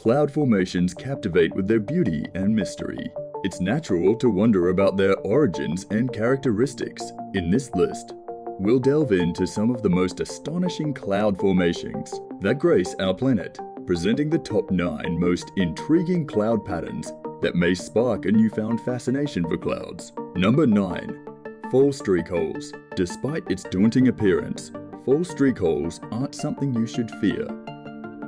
cloud formations captivate with their beauty and mystery. It's natural to wonder about their origins and characteristics. In this list, we'll delve into some of the most astonishing cloud formations that grace our planet, presenting the top 9 most intriguing cloud patterns that may spark a newfound fascination for clouds. Number 9. Fall streak holes. Despite its daunting appearance, fall streak holes aren't something you should fear.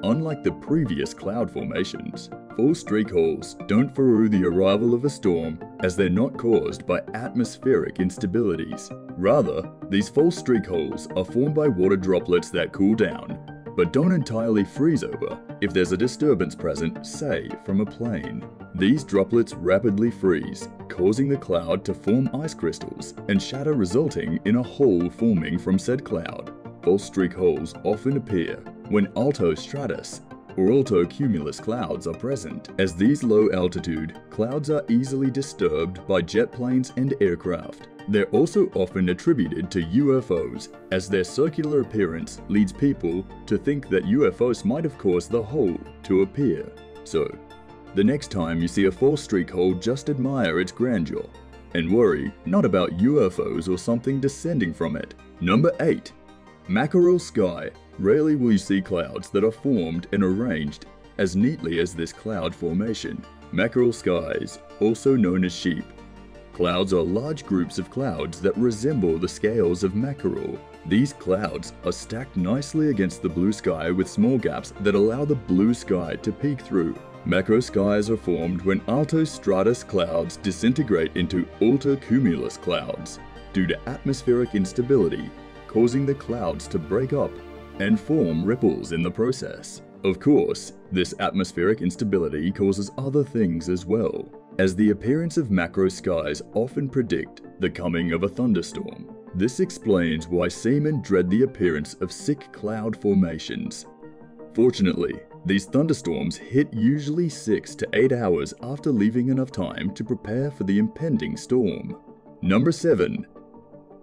Unlike the previous cloud formations, fall streak holes don't foreshadow the arrival of a storm, as they're not caused by atmospheric instabilities. Rather, these fall streak holes are formed by water droplets that cool down, but don't entirely freeze over if there's a disturbance present, say from a plane. These droplets rapidly freeze, causing the cloud to form ice crystals and shatter, resulting in a hole forming from said cloud. Fall streak holes often appear when alto stratus or alto cumulus clouds are present, as these low-altitude clouds are easily disturbed by jet planes and aircraft. They're also often attributed to UFOs, as their circular appearance leads people to think that UFOs might have caused the hole to appear. So, the next time you see a fall streak hole, just admire its grandeur and worry not about UFOs or something descending from it. Number 8. Mackerel Sky. Rarely will you see clouds that are formed and arranged as neatly as this cloud formation. Mackerel skies, also known as sheep. Clouds are large groups of clouds that resemble the scales of mackerel. These clouds are stacked nicely against the blue sky with small gaps that allow the blue sky to peek through. Mackerel skies are formed when alto stratus clouds disintegrate into alto cumulus clouds due to atmospheric instability, causing the clouds to break up and form ripples in the process. Of course, this atmospheric instability causes other things as well, as the appearance of mackerel skies often predict the coming of a thunderstorm. This explains why seamen dread the appearance of sick cloud formations. Fortunately, these thunderstorms hit usually 6 to 8 hours after leaving enough time to prepare for the impending storm. Number 7.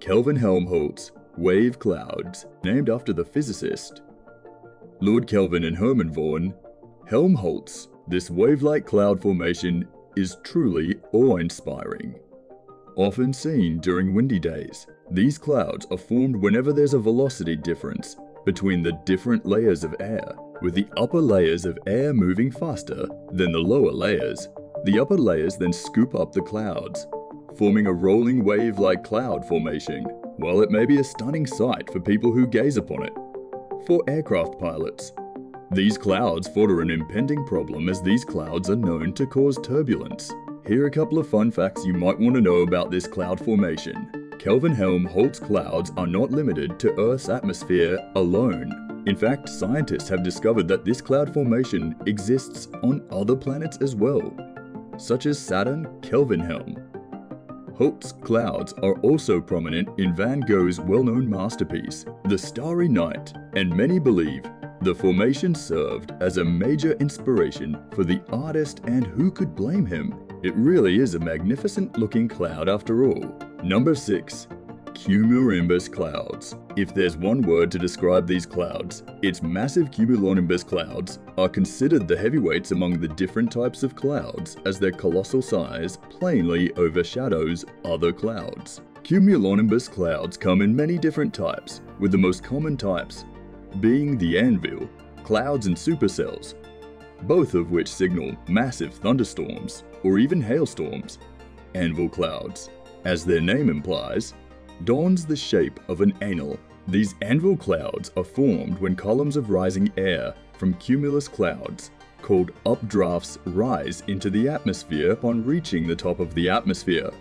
Kelvin Helmholtz wave clouds, named after the physicist Lord Kelvin and Hermann von Helmholtz. This wave-like cloud formation is truly awe-inspiring. Often seen during windy days, these clouds are formed whenever there's a velocity difference between the different layers of air, with the upper layers of air moving faster than the lower layers. The upper layers then scoop up the clouds, forming a rolling wave-like cloud formation. While it may be a stunning sight for people who gaze upon it, for aircraft pilots, these clouds foreshadow an impending problem, as these clouds are known to cause turbulence. Here are a couple of fun facts you might want to know about this cloud formation. Kelvin Helmholtz clouds are not limited to Earth's atmosphere alone. In fact, scientists have discovered that this cloud formation exists on other planets as well, such as Saturn. Kelvin Helmholtz clouds are also prominent in Van Gogh's well-known masterpiece, The Starry Night, and many believe the formation served as a major inspiration for the artist, and who could blame him? It really is a magnificent-looking cloud after all. Number 6. Cumulonimbus clouds. If there's one word to describe these clouds, it's massive. Cumulonimbus clouds are considered the heavyweights among the different types of clouds, as their colossal size plainly overshadows other clouds. Cumulonimbus clouds come in many different types, with the most common types being the anvil clouds and supercells, both of which signal massive thunderstorms or even hailstorms. Anvil clouds, as their name implies, dons the shape of an anvil. These anvil clouds are formed when columns of rising air from cumulus clouds, called updrafts, rise into the atmosphere upon reaching the top of the atmosphere,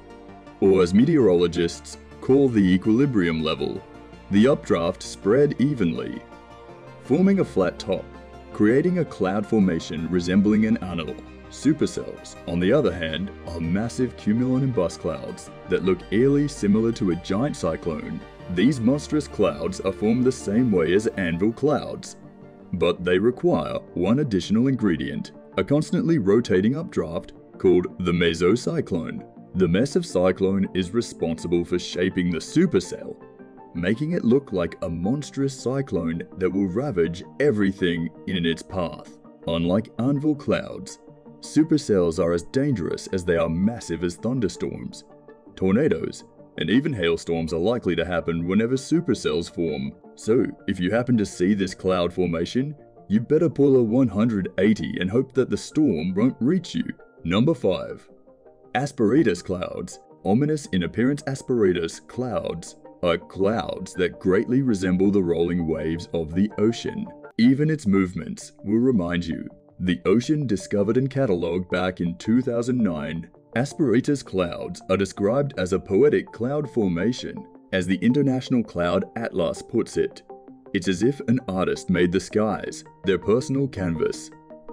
or as meteorologists call the equilibrium level. The updraft spread evenly, forming a flat top, creating a cloud formation resembling an anvil. Supercells, on the other hand, are massive cumulonimbus clouds that look eerily similar to a giant cyclone. These monstrous clouds are formed the same way as anvil clouds, but they require one additional ingredient, a constantly rotating updraft called the mesocyclone. The mesocyclone is responsible for shaping the supercell, making it look like a monstrous cyclone that will ravage everything in its path. Unlike anvil clouds, supercells are as dangerous as they are massive as thunderstorms. Tornadoes and even hailstorms are likely to happen whenever supercells form. So, if you happen to see this cloud formation, you better pull a 180 and hope that the storm won't reach you. Number 5. Asperidus clouds. Ominous in appearance, asperidus clouds are clouds that greatly resemble the rolling waves of the ocean. Even its movements will remind you. The ocean discovered and catalogued back in 2009, asperidus clouds are described as a poetic cloud formation. As the International Cloud Atlas puts it, it's as if an artist made the skies their personal canvas,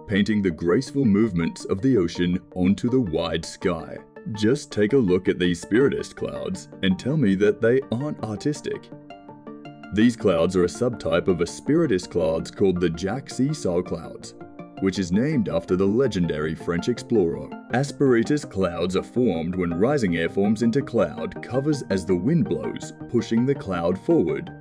painting the graceful movements of the ocean onto the wide sky. Just take a look at these asperidus clouds and tell me that they aren't artistic. These clouds are a subtype of asperidus clouds called the Jack Seesaw clouds, which is named after the legendary French explorer. Asperidus clouds are formed when rising air forms into cloud covers as the wind blows, pushing the cloud forward.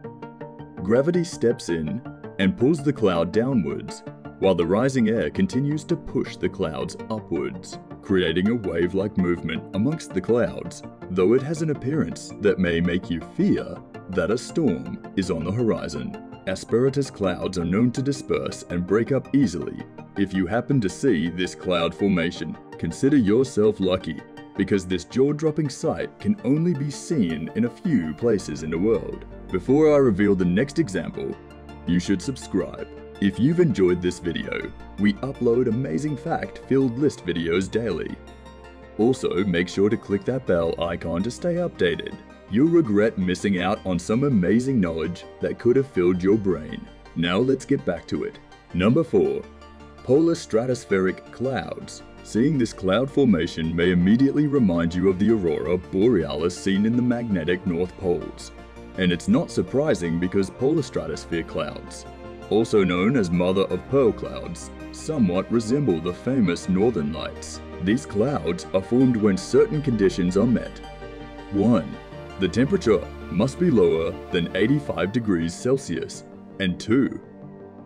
Gravity steps in and pulls the cloud downwards, while the rising air continues to push the clouds upwards, creating a wave-like movement amongst the clouds, though it has an appearance that may make you fear that a storm is on the horizon. Asperidus clouds are known to disperse and break up easily. If you happen to see this cloud formation, consider yourself lucky, because this jaw-dropping sight can only be seen in a few places in the world. Before I reveal the next example, you should subscribe. If you've enjoyed this video, we upload amazing fact-filled list videos daily. Also, make sure to click that bell icon to stay updated. You'll regret missing out on some amazing knowledge that could have filled your brain. Now let's get back to it. Number 4. Polar stratospheric clouds. Seeing this cloud formation may immediately remind you of the aurora borealis seen in the magnetic North Poles. And it's not surprising because polar stratosphere clouds, also known as mother of pearl clouds, somewhat resemble the famous northern lights. These clouds are formed when certain conditions are met. 1. The temperature must be lower than 85 degrees Celsius. And 2.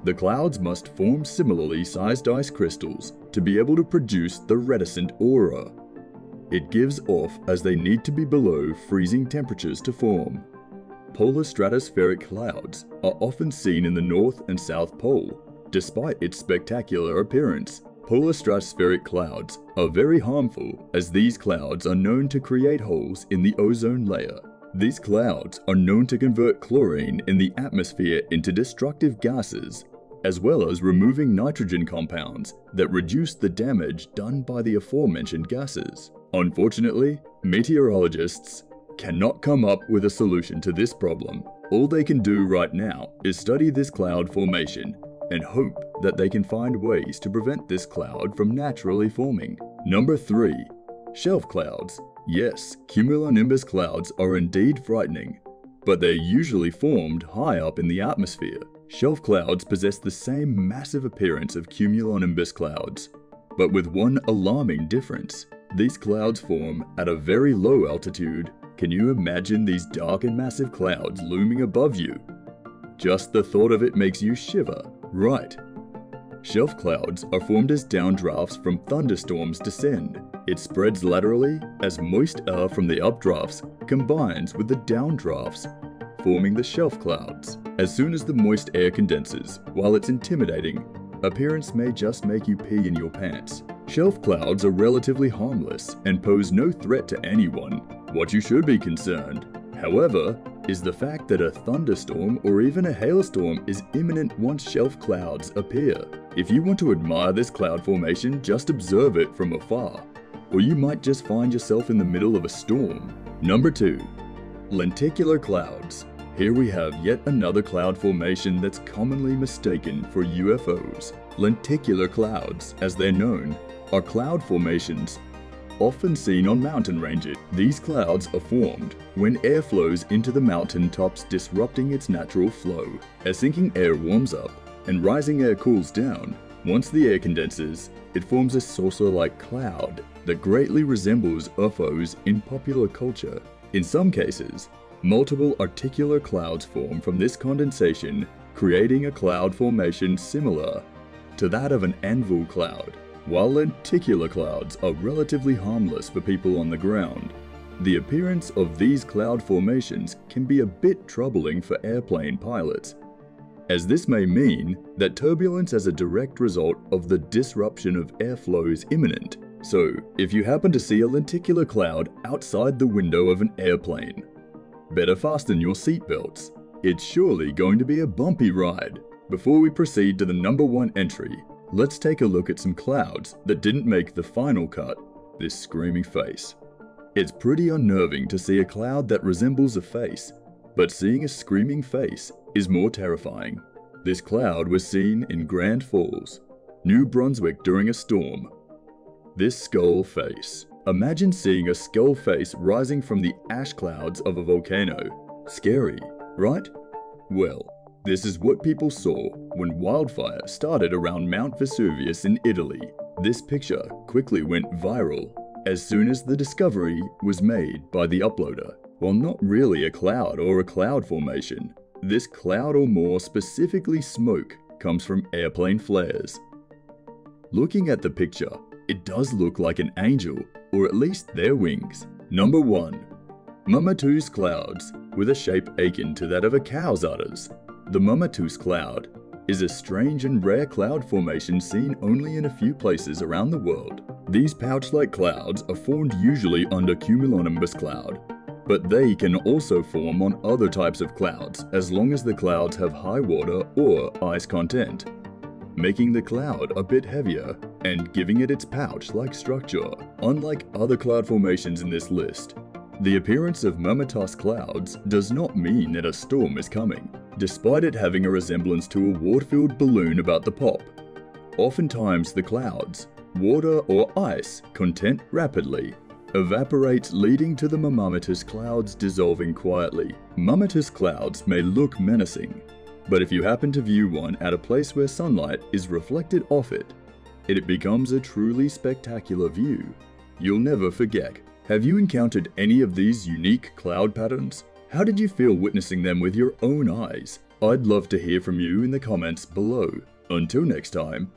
The clouds must form similarly sized ice crystals to be able to produce the reticent aura it gives off, as they need to be below freezing temperatures to form. Polar stratospheric clouds are often seen in the North and South Pole. Despite its spectacular appearance, polar stratospheric clouds are very harmful, as these clouds are known to create holes in the ozone layer. These clouds are known to convert chlorine in the atmosphere into destructive gases, as well as removing nitrogen compounds that reduce the damage done by the aforementioned gases. Unfortunately, meteorologists cannot come up with a solution to this problem. All they can do right now is study this cloud formation and hope that they can find ways to prevent this cloud from naturally forming. Number 3. Shelf clouds. Yes, cumulonimbus clouds are indeed frightening, but they're usually formed high up in the atmosphere. Shelf clouds possess the same massive appearance of cumulonimbus clouds, but with one alarming difference. These clouds form at a very low altitude. Can you imagine these dark and massive clouds looming above you? Just the thought of it makes you shiver, right? Shelf clouds are formed as downdrafts from thunderstorms descend. It spreads laterally as moist air from the updrafts combines with the downdrafts, forming the shelf clouds. As soon as the moist air condenses, while it's intimidating, appearance may just make you pee in your pants. Shelf clouds are relatively harmless and pose no threat to anyone. What you should be concerned, however, is the fact that a thunderstorm or even a hailstorm is imminent once shelf clouds appear. If you want to admire this cloud formation, just observe it from afar, or you might just find yourself in the middle of a storm. Number 2. Lenticular clouds. Here we have yet another cloud formation that's commonly mistaken for UFOs. Lenticular clouds, as they're known, are cloud formations often seen on mountain ranges. These clouds are formed when air flows into the mountain tops, disrupting its natural flow. As sinking air warms up and rising air cools down, once the air condenses, it forms a saucer-like cloud that greatly resembles UFOs in popular culture. In some cases, multiple articular clouds form from this condensation, creating a cloud formation similar to that of an anvil cloud. While lenticular clouds are relatively harmless for people on the ground, the appearance of these cloud formations can be a bit troubling for airplane pilots, as this may mean that turbulence as a direct result of the disruption of airflow is imminent. So, if you happen to see a lenticular cloud outside the window of an airplane, better fasten your seatbelts. It's surely going to be a bumpy ride. Before we proceed to the number 1 entry, let's take a look at some clouds that didn't make the final cut. This screaming face. It's pretty unnerving to see a cloud that resembles a face, but seeing a screaming face is more terrifying. This cloud was seen in Grand Falls, New Brunswick during a storm. This skull face. Imagine seeing a skull face rising from the ash clouds of a volcano. Scary, right? Well, this is what people saw when wildfire started around Mount Vesuvius in Italy. This picture quickly went viral as soon as the discovery was made by the uploader. While not really a cloud or a cloud formation, this cloud or more, specifically smoke, comes from airplane flares. Looking at the picture, it does look like an angel, or at least their wings. Number 1. Mumatus clouds, with a shape akin to that of a cow's udders. The mumatus cloud is a strange and rare cloud formation seen only in a few places around the world. These pouch-like clouds are formed usually under cumulonimbus cloud, but they can also form on other types of clouds as long as the clouds have high water or ice content, making the cloud a bit heavier and giving it its pouch-like structure. Unlike other cloud formations in this list, the appearance of mumatus clouds does not mean that a storm is coming, despite it having a resemblance to a water-filled balloon about to pop. Oftentimes the clouds, water or ice content rapidly, evaporates, leading to the mumatus clouds dissolving quietly. Mumatus clouds may look menacing, but if you happen to view one at a place where sunlight is reflected off it, it becomes a truly spectacular view. You'll never forget. Have you encountered any of these unique cloud patterns? How did you feel witnessing them with your own eyes? I'd love to hear from you in the comments below. Until next time.